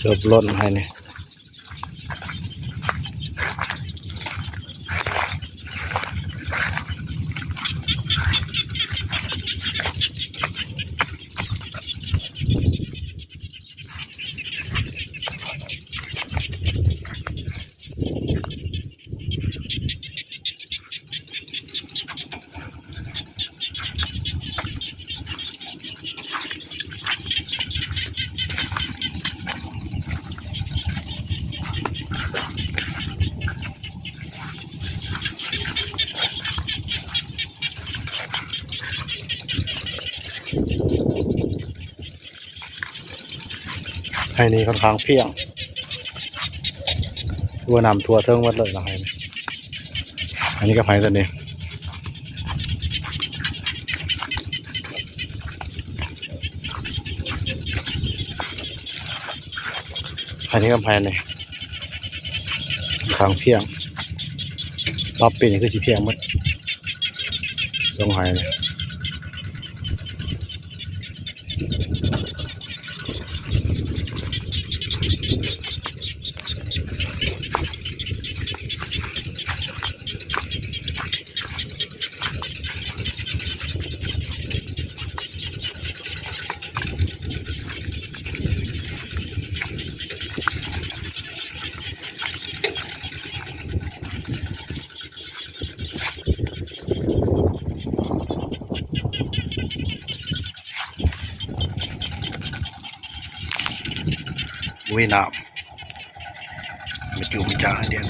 กือบล้นให้เนี่ยไห้นี้ค่อนข้างเพียงตัวน้ำทั่วเทิงหมดเลยนะไห้นี่อันนี้ก็ไห้ตัวนี้อันนี้ก็ไห้นี่ค่อนข้างเพียงรอบปีนี้คือสีเพียงหมดสองไห้เลยบุ้ยน้ำมาจูบจ้าเดียว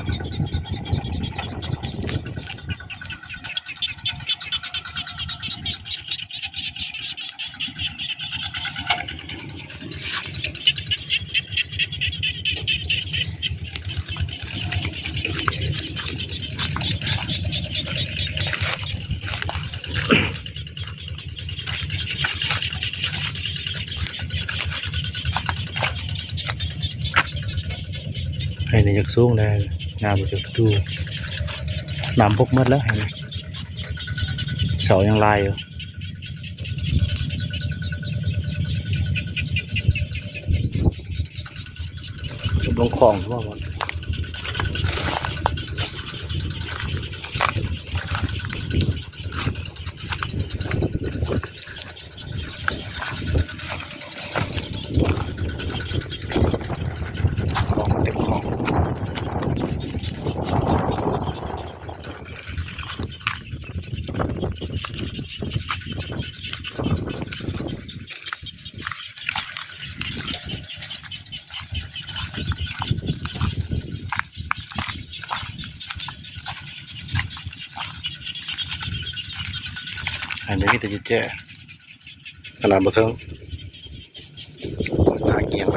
ไห้นี่จะสูงได้น้ำจะดูน้ำพกมัดแล้วไห้นี่เสายังลายอยู่สุดลงคลองว่ามันคลองมันเต็มคลองอันนี้มีแต่จุดแจ้ขนาดบ่เทิงทางเกียงไป